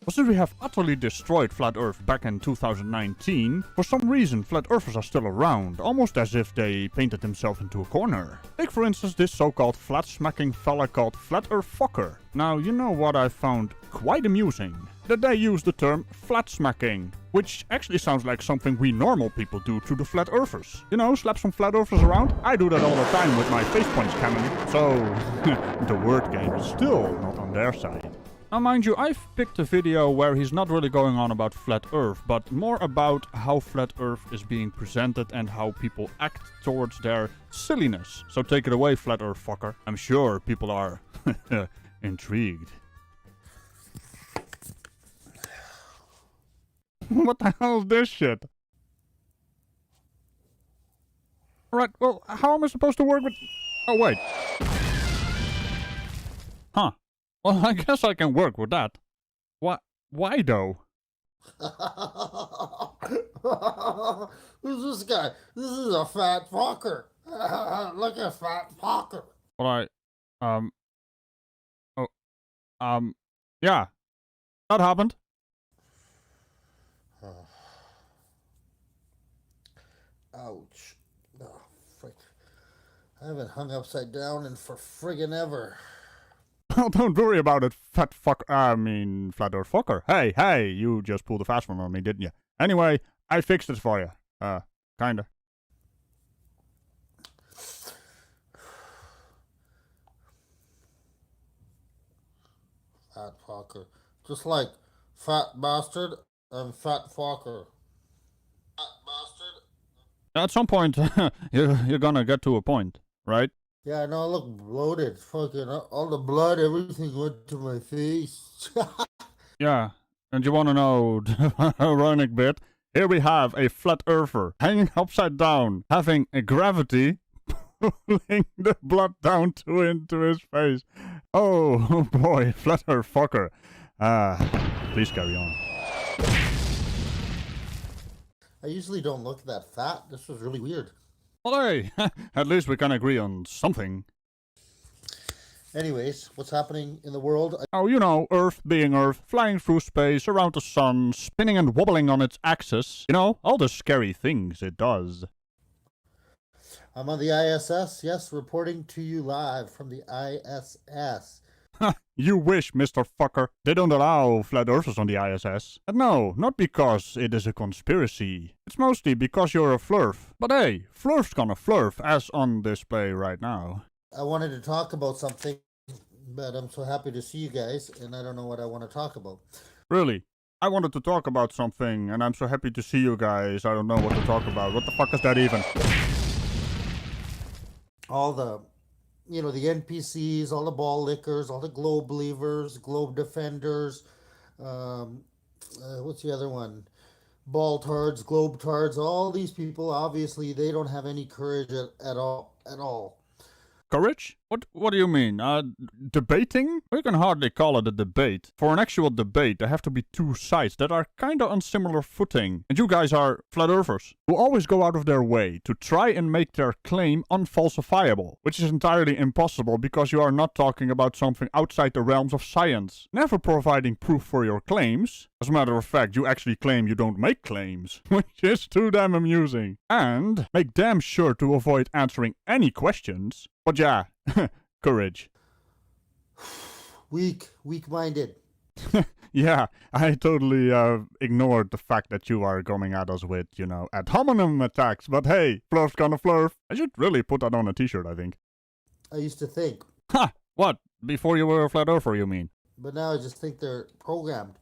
But since we have utterly destroyed Flat Earth back in 2019, for some reason Flat Earthers are still around, almost as if they painted themselves into a corner. Take for instance this so-called flat-smacking fella called Flat Earth Focker. Now you know what I found quite amusing? That they use the term flat-smacking, which actually sounds like something we normal people do to the Flat Earthers. You know, slap some Flat Earthers around? I do that all the time with my face punch cannon, so the word game is still not on their side. Now mind you, I've picked a video where he's not really going on about Flat Earth, but more about how Flat Earth is being presented and how people act towards their silliness. So take it away, Flat Earth Focker. I'm sure people are intrigued. What the hell is this shit? Alright, well, how am I supposed to work with... Oh, wait. Huh. Well, I guess I can work with that. Why though? Who's this guy? This is a fat fucker. Look at fat fucker. Well, yeah. That happened. Ouch. Oh, frick. I haven't hung upside down in for friggin' ever. Well, don't worry about it, Flat Earth Focker. Hey, you just pulled a fast one on me, didn't you? Anyway, I fixed it for you. Kinda. Fat fucker. Just like fat bastard and fat fucker. Fat bastard. At some point, you're gonna get to a point, right? Yeah, no, I look bloated. Fucking all the blood, everything went to my face. Yeah, and you wanna know the ironic bit? Here we have a flat earther hanging upside down, having a gravity pulling the blood down into his face. Oh boy, Flat Earth Focker. Please carry on. I usually don't look that fat. This was really weird. Well, hey, at least we can agree on something. Anyways, what's happening in the world? Oh, you know, Earth being Earth, flying through space, around the sun, spinning and wobbling on its axis. You know, all the scary things it does. I'm on the ISS, yes, reporting to you live from the ISS. You wish, Mr. Fucker. They don't allow flat earthers on the ISS. And no, not because it is a conspiracy. It's mostly because you're a flerf. But hey, flerf's gonna flerf, as on display right now. I wanted to talk about something, but I'm so happy to see you guys, and I don't know what I want to talk about. Really? I wanted to talk about something, and I'm so happy to see you guys. I don't know what to talk about. What the fuck is that even? All the, you know, the NPCs, all the ball lickers, all the globe believers, globe defenders, what's the other one? Ball tards, globe tards, all these people, obviously, they don't have any courage at all. Courage? What do you mean? Debating? We can hardly call it a debate. For an actual debate, there have to be two sides that are kinda on similar footing. And you guys are flat earthers, who always go out of their way to try and make their claim unfalsifiable. Which is entirely impossible because you are not talking about something outside the realms of science. Never providing proof for your claims. As a matter of fact, you actually claim you don't make claims. Which is too damn amusing. And make damn sure to avoid answering any questions. But yeah, courage. Weak-minded. Yeah, I totally ignored the fact that you are coming at us with, you know, ad hominem attacks. But hey, flurf's gonna flurf. I should really put that on a t-shirt, I think. I used to think. Ha! What? Before you were a flat earther, you mean? But now I just think they're programmed.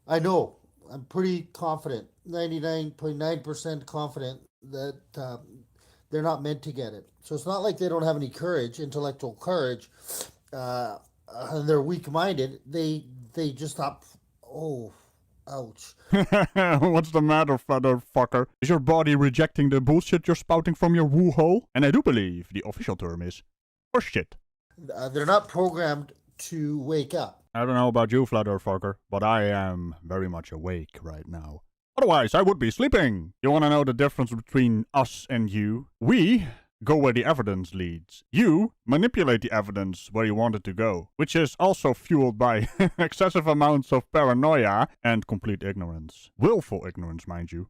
I know. I'm pretty confident. 99.9% confident that they're not meant to get it. So it's not like they don't have any courage, intellectual courage, and they're weak-minded. They just stop. Oh, ouch. What's the matter, Flat Earth Fucker? Is your body rejecting the bullshit you're spouting from your woo hole? And I do believe the official term is horseshit. They're not programmed to wake up. I don't know about you, Flat Earth Fucker, but I am very much awake right now. Otherwise, I would be sleeping. You want to know the difference between us and you? We go where the evidence leads. You manipulate the evidence where you want it to go, which is also fueled by excessive amounts of paranoia and complete ignorance. Willful ignorance, mind you.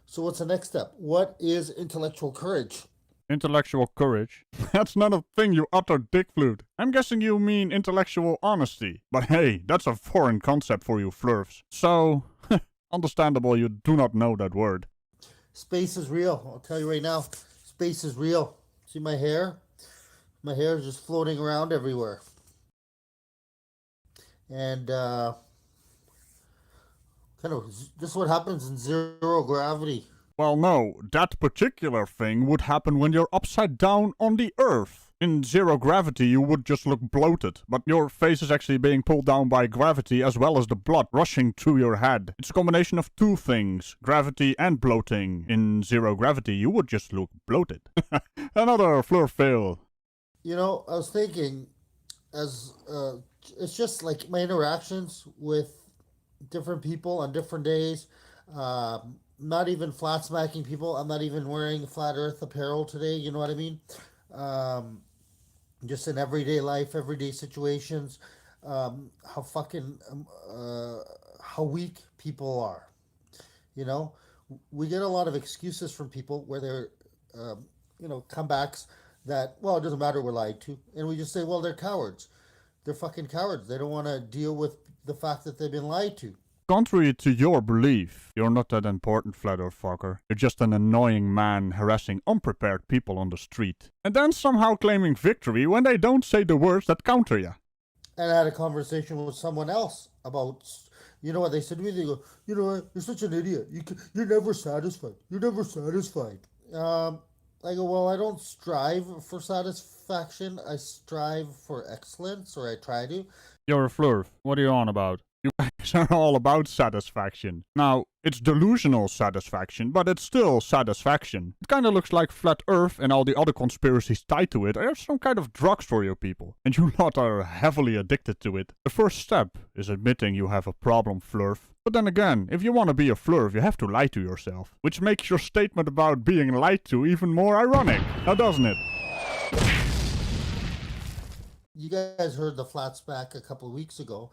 So what's the next step? What is intellectual courage? Intellectual courage? That's not a thing, you utter dick flute. I'm guessing you mean intellectual honesty. But hey, that's a foreign concept for you flerfs. So, understandable you do not know that word. Space is real. I'll tell you right now. Space is real. See my hair? My hair is just floating around everywhere. And, kind of, this is what happens in zero gravity. Well, no, that particular thing would happen when you're upside down on the Earth. In zero gravity, you would just look bloated, but your face is actually being pulled down by gravity as well as the blood rushing through your head. It's a combination of two things, gravity and bloating. In zero gravity, you would just look bloated. Another flerf fail. You know, I was thinking, it's just like my interactions with different people on different days. Not even flat smacking people. I'm not even wearing flat earth apparel today. You know what I mean? Just in everyday life, everyday situations, how weak people are. You know, we get a lot of excuses from people where they're, comebacks that, well, it doesn't matter, we're lied to. And we just say, well, they're cowards. They're fucking cowards. They don't want to deal with the fact that they've been lied to. Contrary to your belief, you're not that important, Flat Earth Focker. You're just an annoying man harassing unprepared people on the street. And then somehow claiming victory when they don't say the words that counter you. And I had a conversation with someone else about, you know what they said to me? They go, you know what, you're such an idiot. You're never satisfied. You're never satisfied. I go, well, I don't strive for satisfaction. I strive for excellence, or I try to. You're a flerf. What are you on about? You guys are all about satisfaction. Now, it's delusional satisfaction, but it's still satisfaction. It kinda looks like Flat Earth and all the other conspiracies tied to it are some kind of drugs for you people, and you lot are heavily addicted to it. The first step is admitting you have a problem, flerf. But then again, if you want to be a flerf, you have to lie to yourself, which makes your statement about being lied to even more ironic, now doesn't it? You guys heard the flat smack a couple of weeks ago.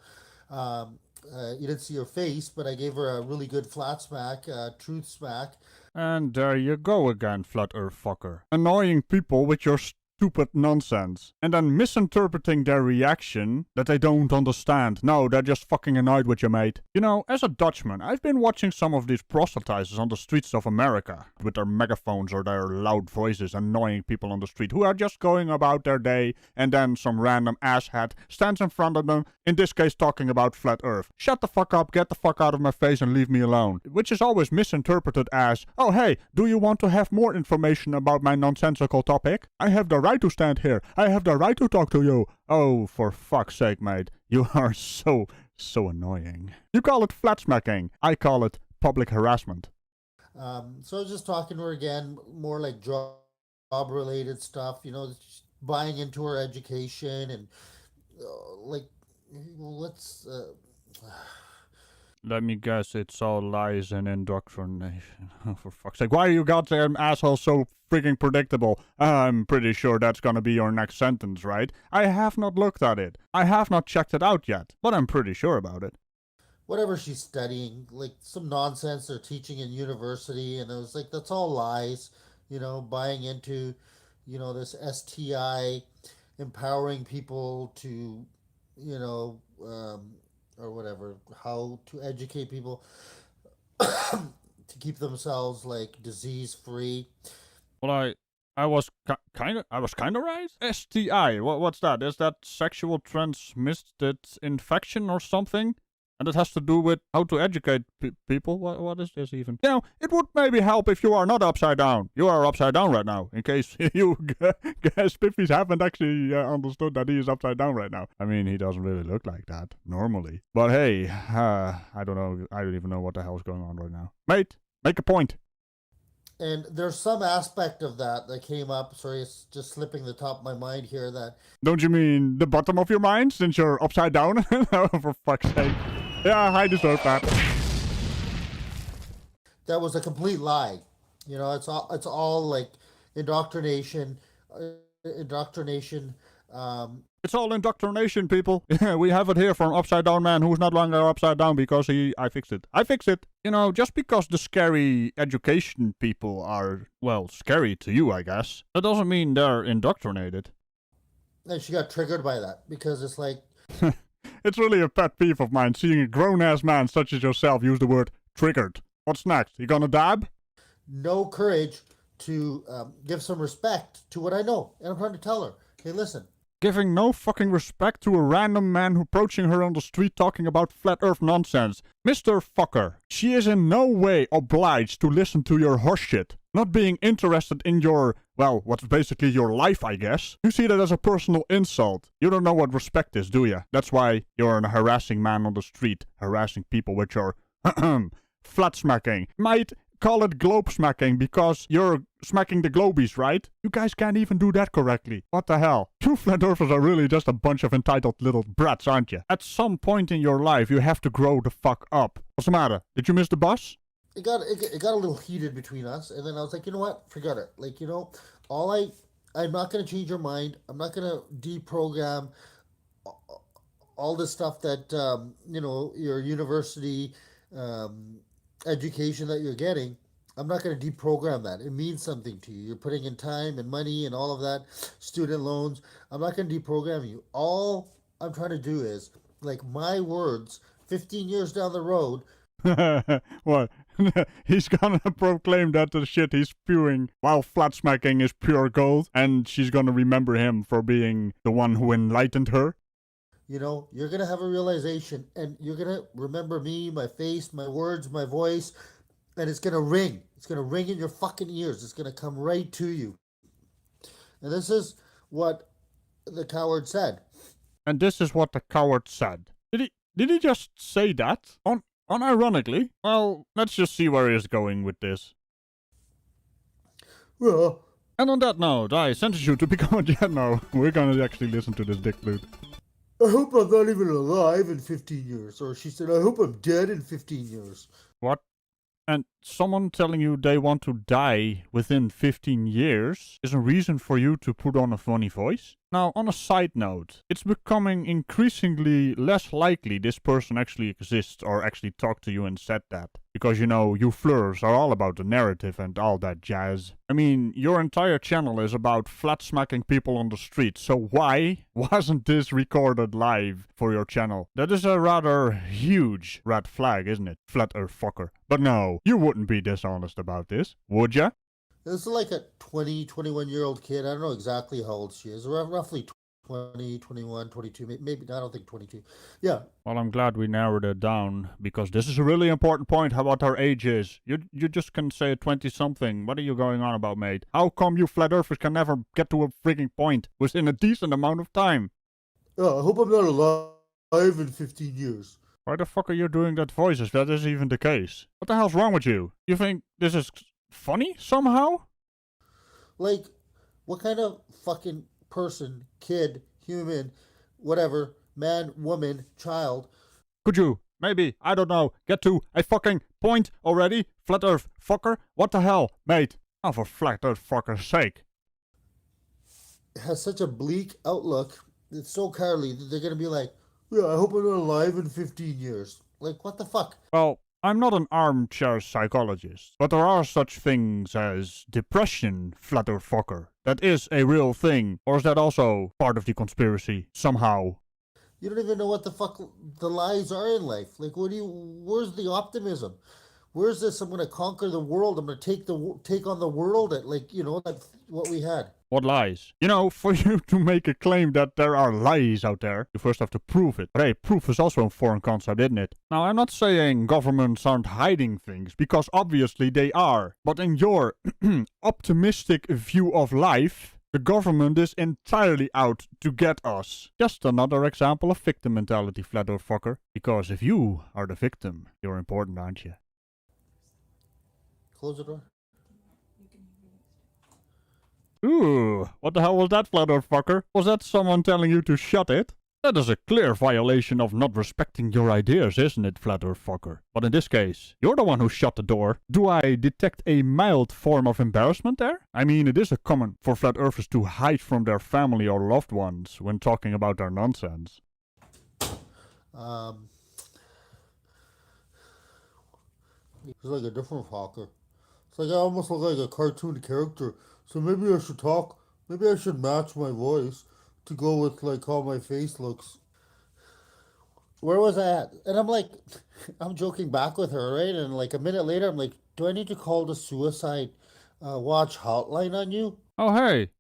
You didn't see her face, but I gave her a really good flat smack, truth smack. And there you go again, Flat Earth Focker. Annoying people with your stupid nonsense. And then misinterpreting their reaction that they don't understand. No, they're just fucking annoyed with you, mate. You know, as a Dutchman, I've been watching some of these proselytizers on the streets of America with their megaphones or their loud voices annoying people on the street who are just going about their day, and then some random asshat stands in front of them, in this case talking about Flat Earth. Shut the fuck up, get the fuck out of my face and leave me alone. Which is always misinterpreted as, oh hey, do you want to have more information about my nonsensical topic? I have the right to stand here. I have the right to talk to you. Oh, for fuck's sake, mate. You are so annoying. You call it flat smacking. I call it public harassment. So I was just talking to her again, more like job-related stuff, you know, buying into her education and, let's... Let me guess, it's all lies and indoctrination. Oh, for fuck's sake. Why are you goddamn assholes so freaking predictable? I'm pretty sure that's gonna be your next sentence, right? I have not looked at it. I have not checked it out yet, but I'm pretty sure about it. Whatever she's studying, like some nonsense they're teaching in university, and it was like, that's all lies, you know, buying into, you know, this STI, empowering people to, you know, or whatever, how to educate people to keep themselves like disease free. Well, I was kind of right. STI, what's that? Is that sexual transmitted infection or something? And it has to do with how to educate people? What is this even? You know, it would maybe help if you are not upside down. You are upside down right now, in case you Spiffies haven't actually understood that he is upside down right now. I mean, he doesn't really look like that, normally. But hey, I don't know, I don't even know what the hell is going on right now. Mate, make a point. And there's some aspect of that came up, sorry, it's just slipping the top of my mind here, that... Don't you mean the bottom of your mind, since you're upside down? Oh, for fuck's sake. Yeah, I deserve that. That was a complete lie. You know, it's all like indoctrination, indoctrination. Um, It's all indoctrination, people. We have it here from Upside Down Man, who's not longer upside down because I fixed it. I fixed it. You know, just because the scary education people are, well, scary to you, I guess, that doesn't mean they're indoctrinated. and she got triggered by that because it's like, It's really a pet peeve of mine seeing a grown-ass man such as yourself use the word triggered. What's next? You gonna dab? no courage to give some respect to what I know. And I'm trying to tell her, hey, listen, Giving no fucking respect to a random man approaching her on the street talking about flat earth nonsense. Mr. Fucker, she is in no way obliged to listen to your horseshit. Not being interested in your, well, what's basically your life, I guess. You see that as a personal insult. You don't know what respect is, do you? That's why you're a harassing man on the street, harassing people with your flat smacking. Might call it globe smacking because you're smacking the globies, right? You guys can't even do that correctly. What the hell? You flat earthers are really just a bunch of entitled little brats, aren't you? At some point in your life, you have to grow the fuck up. What's the matter? Did you miss the bus? it got a little heated between us, and then I was like, you know what? Forget it. Like, you know, I'm not gonna change your mind. I'm not gonna deprogram all the stuff that you know, your university um, education that you're getting. I'm not going to deprogram that. It means something to you. You're putting in time and money and all of that, student loans. I'm not going to deprogram you. All I'm trying to do is, like, my words 15 years down the road. What? He's gonna proclaim that the shit he's spewing while flat smacking is pure gold, and she's gonna remember him for being the one who enlightened her? You know, you're going to have a realization, and you're going to remember me, my face, my words, my voice, and it's going to ring. It's going to ring in your fucking ears. It's going to come right to you. And this is what the coward said. And this is what the coward said. Did he just say that? Unironically? Well, let's just see where he's going with this. Well, And on that note, I sentence you to become a Geno. We're gonna actually listen to this dick flute. I hope I'm not even alive in 15 years. Or she said, I hope I'm dead in 15 years. What? And someone telling you they want to die within 15 years is a reason for you to put on a funny voice? Now, on a side note, it's becoming increasingly less likely this person actually exists or actually talked to you and said that. Because, you know, you flerfs are all about the narrative and all that jazz. I mean, your entire channel is about flat smacking people on the street, so why wasn't this recorded live for your channel? That is a rather huge red flag, isn't it? Flat Earth Focker. But no, you wouldn't be dishonest about this, would ya? This is like a 20, 21-year-old kid. I don't know exactly how old she is. Roughly 20, 21, 22, maybe, I don't think 22. Yeah. Well, I'm glad we narrowed it down, because this is a really important point, how what our age is. You just can say 20-something. What are you going on about, mate? How come you flat earthers can never get to a freaking point within a decent amount of time? I hope I'm not alive in 15 years. Why the fuck are you doing that voice if that is even the case? What the hell's wrong with you? You think this is funny somehow? Like, what kind of fucking person, kid, human, whatever, man, woman, child? Could you, maybe, I don't know, get to a fucking point already? Flat Earth Focker? What the hell, mate? Oh, for Flat Earth Focker's sake. Has such a bleak outlook. It's so cowardly that they're gonna be like, yeah, I hope I'm not alive in 15 years. Like, what the fuck? Well, I'm not an armchair psychologist, but there are such things as depression, Flat Earth Focker. That is a real thing. Or is that also part of the conspiracy, somehow? You don't even know what the fuck the lies are in life. Like, where's the optimism? Where's this? I'm gonna conquer the world. I'm gonna take on the world at, like, you know, that's what we had. What lies? You know, for you to make a claim that there are lies out there, you first have to prove it. But hey, proof is also a foreign concept, isn't it? Now, I'm not saying governments aren't hiding things, because obviously they are. But in your optimistic view of life, the government is entirely out to get us. Just another example of victim mentality, Flat Earth Focker. Because if you are the victim, you're important, aren't you? Close the door. Ooh, what the hell was that, Flat Earth Fucker? Was that someone telling you to shut it? That is a clear violation of not respecting your ideas, isn't it, Flat Earth Focker? But in this case, you're the one who shut the door. Do I detect a mild form of embarrassment there? I mean, it is a common for Flat Earthers to hide from their family or loved ones when talking about their nonsense. It's like a different Focker. It's like I almost look like a cartoon character. So maybe I should talk. Maybe I should match my voice to go with like how my face looks. Where was I at? And I'm like, I'm joking back with her, right? And like a minute later, I'm like, do I need to call the suicide watch hotline on you? Oh, hey.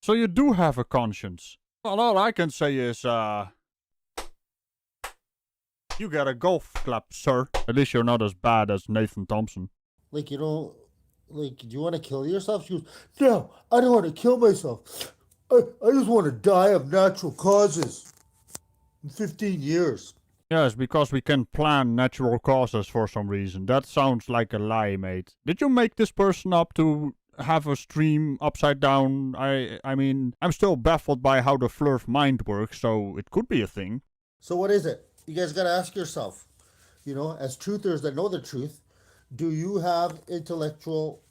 So you do have a conscience. Well, all I can say is, you get a golf clap, sir. At least you're not as bad as Nathan Thompson. Like, you know, like, do you want to kill yourself? She goes, no, I don't want to kill myself. I just want to die of natural causes. In 15 years. Yes, because we can plan natural causes for some reason. That sounds like a lie, mate. Did you make this person up to have a stream upside down? I mean, I'm still baffled by how the flerf mind works, so it could be a thing. So what is it? You guys got to ask yourself, you know, as truthers that know the truth, do you have intellectual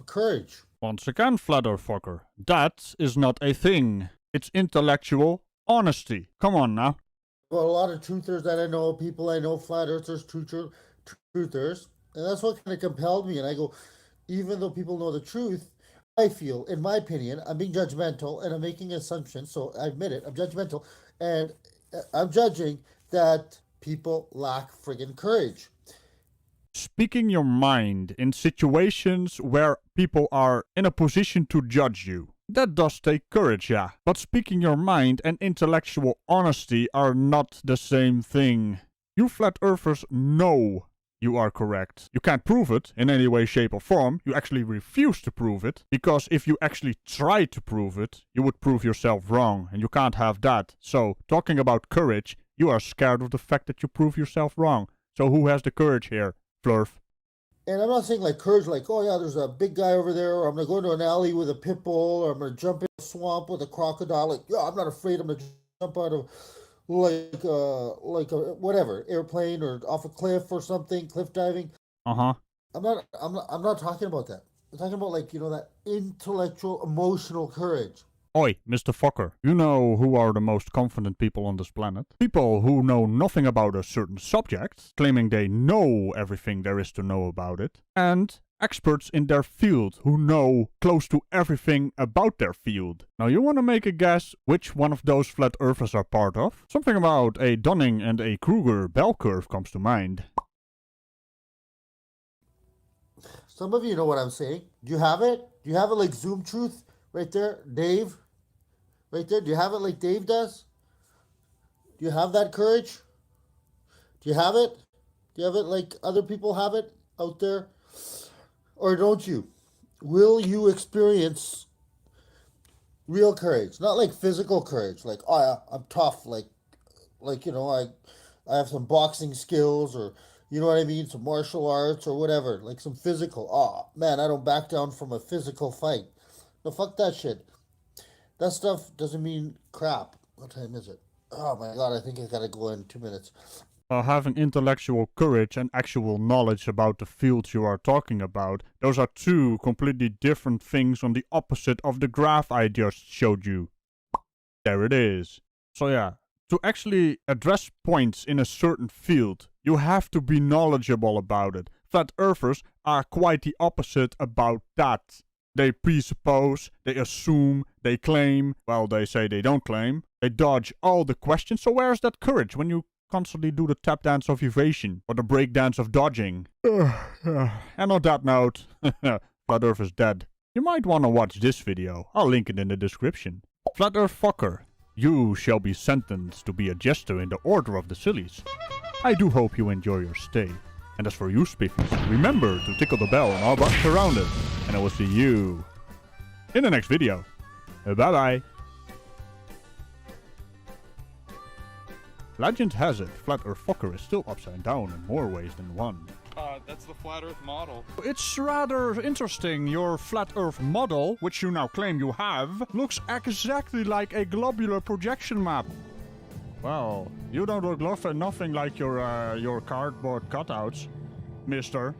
courage? Once again, Flat Earth Focker, that is not a thing. It's intellectual honesty. Come on now. Well, a lot of truthers that I know, people I know, flat earthers, truthers, and that's what kind of compelled me. And I go, even though people know the truth, I feel, in my opinion, I'm being judgmental and I'm making assumptions. So I admit it, I'm judgmental, and I'm judging that people lack friggin' courage. Speaking your mind in situations where people are in a position to judge you. That does take courage, yeah. But speaking your mind and intellectual honesty are not the same thing. You flat earthers know you are correct. You can't prove it in any way, shape or form. You actually refuse to prove it. Because if you actually try to prove it, you would prove yourself wrong. And you can't have that. So, talking about courage, you are scared of the fact that you prove yourself wrong. So who has the courage here? Flerf. And I'm not saying like courage, like, oh yeah, there's a big guy over there, or I'm going to go into an alley with a pit bull, or I'm going to jump in a swamp with a crocodile. Like, yeah, I'm not afraid. I'm going to jump out of like a whatever, airplane or off a cliff or something, cliff diving. Uh-huh. I'm not talking about that. I'm talking about like, you know, that intellectual, emotional courage. Oi, Mr. Focker, you know who are the most confident people on this planet? People who know nothing about a certain subject, claiming they know everything there is to know about it, and experts in their field who know close to everything about their field. Now you want to make a guess which one of those flat earthers are part of? Something about a Dunning and a Kruger bell curve comes to mind. Some of you know what I'm saying. Do you have it? Do you have it like Zoom Truth right there, Dave? Right there, do you have it like Dave does? Do you have that courage? Do you have it? Do you have it like other people have it out there? Or don't you? Will you experience real courage? Not like physical courage, like, oh yeah, I'm tough, like you know, I have some boxing skills, or you know what I mean, some martial arts or whatever, like some physical. Oh man, I don't back down from a physical fight. No, fuck that shit. That stuff doesn't mean crap. What time is it? Oh my god, I think I gotta go in 2 minutes. Having intellectual courage and actual knowledge about the fields you are talking about, those are two completely different things on the opposite of the graph I just showed you. There it is. So yeah, to actually address points in a certain field, you have to be knowledgeable about it. Flat earthers are quite the opposite about that. They presuppose, they assume, they claim, well, they say they don't claim. They dodge all the questions, so where's that courage when you constantly do the tap dance of evasion, or the break dance of dodging? And on that note, Flat Earth is dead. You might want to watch this video, I'll link it in the description. Flat Earth Focker, you shall be sentenced to be a jester in the Order of the Sillies. I do hope you enjoy your stay. And as for you, Spiffies, remember to tickle the bell and all buttons around it. And I will see you in the next video. Bye-bye. Legend has it, Flat Earth Focker is still upside down in more ways than one. That's the Flat Earth model. It's rather interesting. Your Flat Earth model, which you now claim you have, looks exactly like a globular projection map. Well, you don't look nothing like your cardboard cutouts, mister.